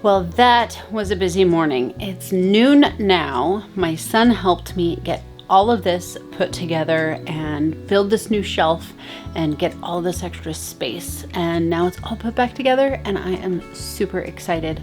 Well, that was a busy morning. It's noon now. My son helped me get all of this put together and build this new shelf and get all this extra space. And now it's all put back together and I am super excited.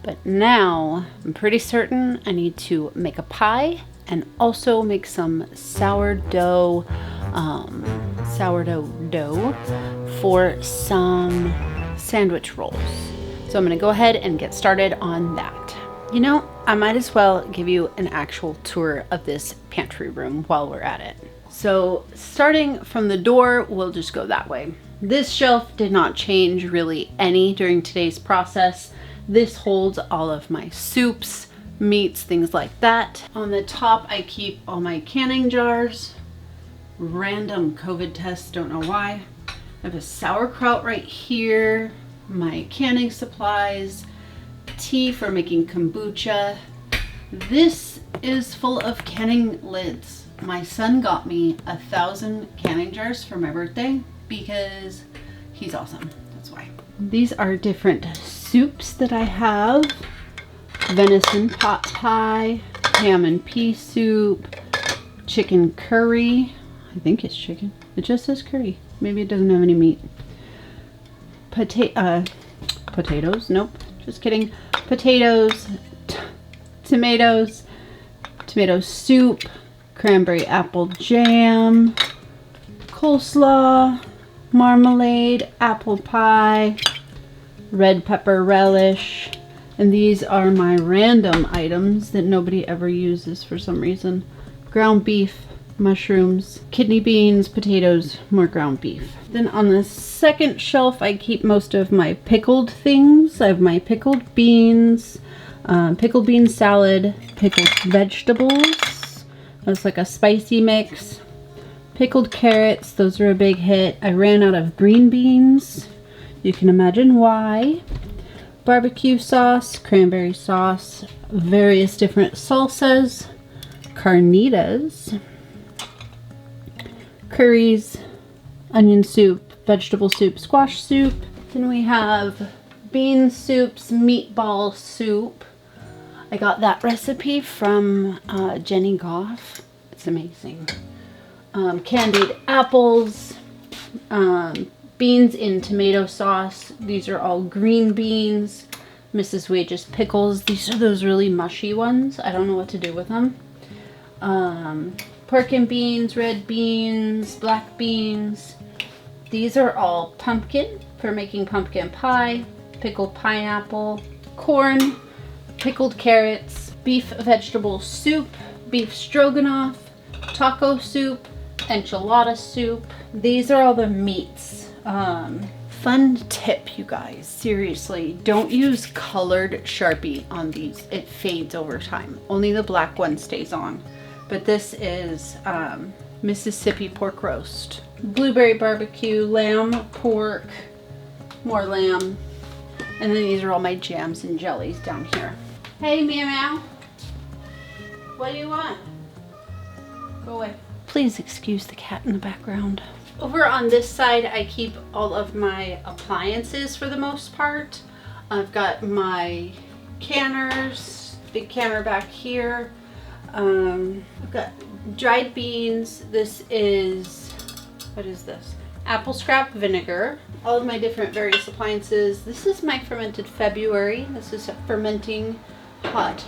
But now I'm pretty certain I need to make a pie and also make some sourdough dough for some sandwich rolls. So I'm gonna go ahead and get started on that. You know, I might as well give you an actual tour of this pantry room while we're at it. So starting from the door, we'll just go that way. This shelf did not change really any during today's process. This holds all of my soups, meats, things like that. On the top, I keep all my canning jars. Random COVID tests, don't know why. I have a sauerkraut right here, my canning supplies, tea for making kombucha. This is full of canning lids. My son got me 1,000 canning jars for my birthday because he's awesome, that's why. These are different soups that I have. Venison pot pie, ham and pea soup, chicken curry. I think it's chicken. It just says curry. Maybe it doesn't have any meat. Potatoes. Nope. Just kidding. Potatoes. Tomatoes. Tomato soup. Cranberry apple jam. Coleslaw. Marmalade. Apple pie. Red pepper relish. And these are my random items that nobody ever uses for some reason. Ground beef, mushrooms, kidney beans, potatoes, more ground beef. Then on the second shelf, I keep most of my pickled things. I have my pickled beans salad, pickled vegetables. That's like a spicy mix. Pickled carrots, those are a big hit. I ran out of green beans. You can imagine why. Barbecue sauce, cranberry sauce, various different salsas, carnitas, curries, onion soup, vegetable soup, squash soup. Then we have bean soups, meatball soup. I got that recipe from Jenny Goff. It's amazing. Candied apples, beans in tomato sauce. These are all green beans. Mrs. Wage's pickles. These are those really mushy ones. I don't know what to do with them. Pork and beans, red beans, black beans. These are all pumpkin for making pumpkin pie. Pickled pineapple, corn, pickled carrots, beef vegetable soup, beef stroganoff, taco soup, enchilada soup. These are all the meats. Fun tip, you guys, seriously, don't use colored Sharpie on these. It fades over time. Only the black one stays on. But this is Mississippi pork roast. Blueberry barbecue, lamb, pork, more lamb. And then these are all my jams and jellies down here. Hey, meow meow. What do you want? Go away. Please excuse the cat in the background. Over on this side, I keep all of my appliances for the most part. I've got my canners, big canner back here. I've got dried beans. This is, what is this? Apple scrap vinegar. All of my different various appliances. This is my fermented February. This is fermenting hot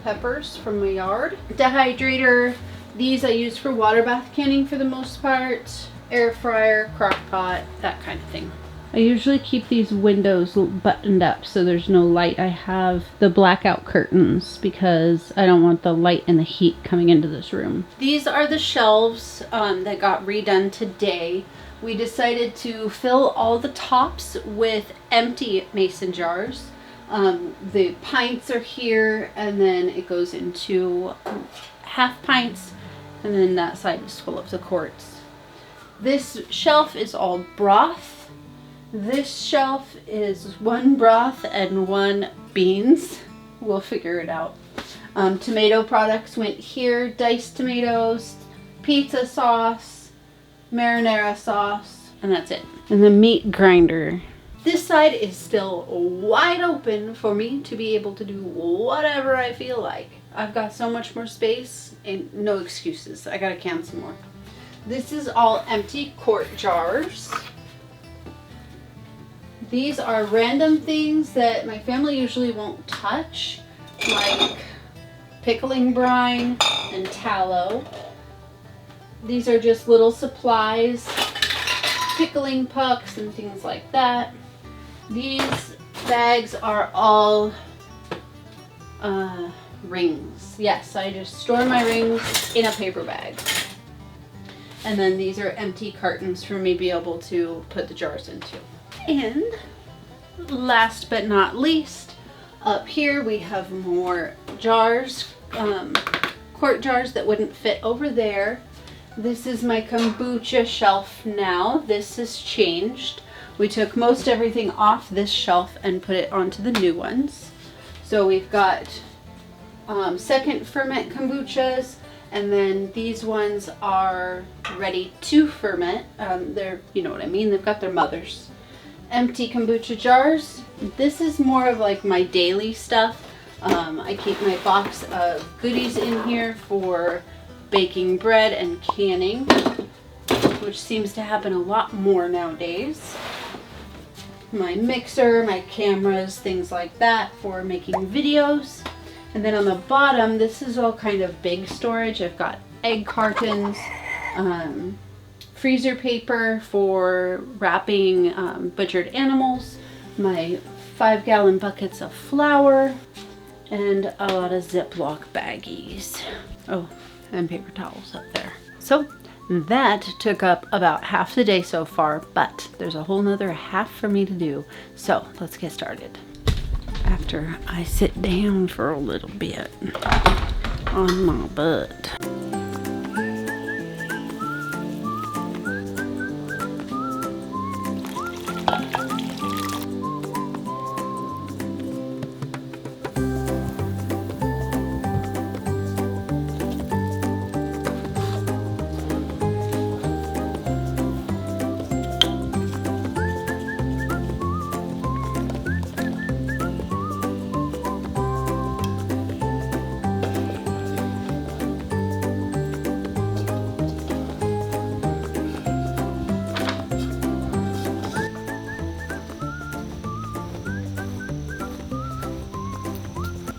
peppers from my yard. Dehydrator. These I use for water bath canning for the most part. Air fryer, crock pot, that kind of thing. I usually keep these windows buttoned up so there's no light. I have the blackout curtains because I don't want the light and the heat coming into this room. These are the shelves that got redone today. We decided to fill all the tops with empty mason jars. The pints are here, and then it goes into half pints, and then that side is full of the quarts. This shelf is all broth. This shelf is one broth and one beans. We'll figure it out. Tomato products went here, diced tomatoes, pizza sauce, marinara sauce, and that's it. And the meat grinder. This side is still wide open for me to be able to do whatever I feel like. I've got so much more space and no excuses. I gotta can some more. This is all empty quart jars. These are random things that my family usually won't touch, like pickling brine and tallow. These are just little supplies, pickling pucks and things like that. These bags are all rings. Yes, I just store my rings in a paper bag. And then these are empty cartons for me to be able to put the jars into. And last but not least, up here we have more jars, quart jars that wouldn't fit over there. This is my kombucha shelf now. This has changed. We took most everything off this shelf and put it onto the new ones. So we've got second ferment kombuchas, and then these ones are ready to ferment. They're, you know what I mean, they've got their mothers. Empty kombucha jars. This is more of like my daily stuff. I keep my box of goodies in here for baking bread and canning, which seems to happen a lot more nowadays. My mixer, my cameras, things like that for making videos. And then on the bottom, this is all kind of big storage. I've got egg cartons, freezer paper for wrapping butchered animals, my 5-gallon buckets of flour, and a lot of Ziploc baggies. Oh, and paper towels up there. So that took up about half the day so far, but there's a whole nother half for me to do. So let's get started. After I sit down for a little bit on my butt.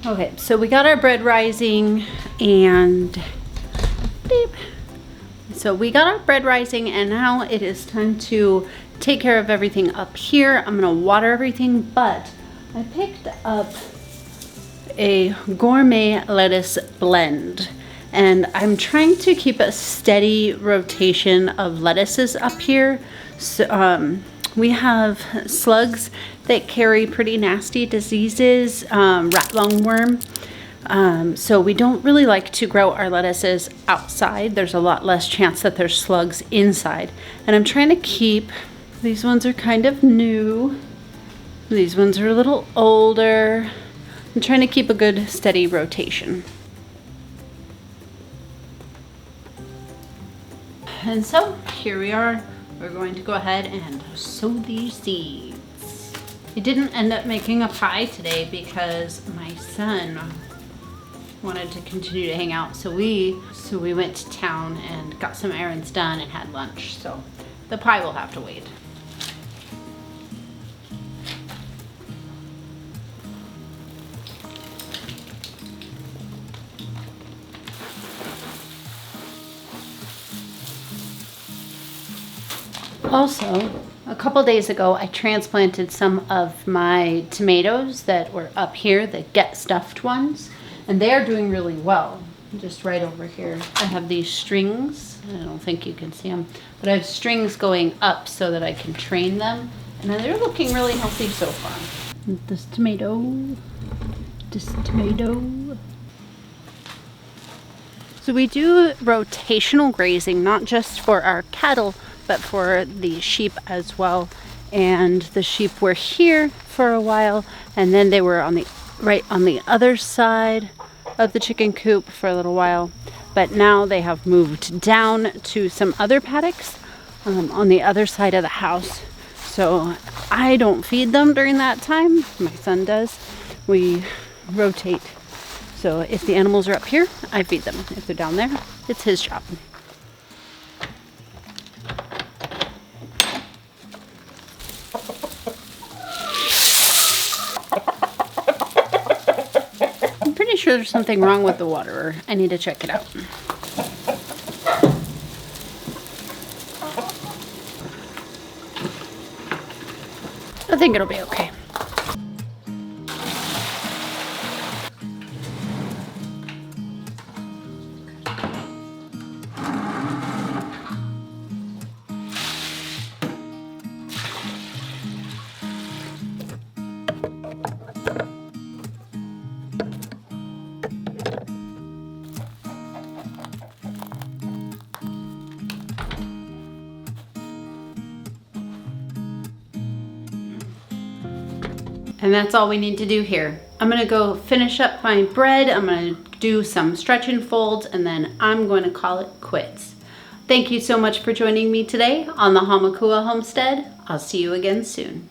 Okay, so we got our bread rising and beep. So we got our bread rising, and now it is time to take care of everything up here. I'm gonna water everything, but I picked up a gourmet lettuce blend, and I'm trying to keep a steady rotation of lettuces up here. So we have slugs that carry pretty nasty diseases, rat lungworm. So we don't really like to grow our lettuces outside. There's a lot less chance that there's slugs inside. And I'm trying to keep, these ones are kind of new. These ones are a little older. I'm trying to keep a good steady rotation. And so here we are. We're going to go ahead and sow these seeds. I didn't end up making a pie today because my son wanted to continue to hang out. So we went to town and got some errands done and had lunch. So the pie will have to wait. Also, a couple days ago, I transplanted some of my tomatoes that were up here, the get stuffed ones, and they are doing really well. Just right over here, I have these strings. I don't think you can see them, but I have strings going up so that I can train them, and they're looking really healthy so far. This tomato. So we do rotational grazing, not just for our cattle, but for the sheep as well. And the sheep were here for a while, and then they were right on the other side of the chicken coop for a little while. But now they have moved down to some other paddocks on the other side of the house. So I don't feed them during that time. My son does. We rotate. So if the animals are up here, I feed them. If they're down there, it's his job. I'm pretty sure there's something wrong with the water. I need to check it out. I think it'll be okay. And that's all we need to do here. I'm gonna go finish up my bread. I'm gonna do some stretch and folds, and then I'm going to call it quits. Thank you so much for joining me today on the Hamakua Homestead. I'll see you again soon.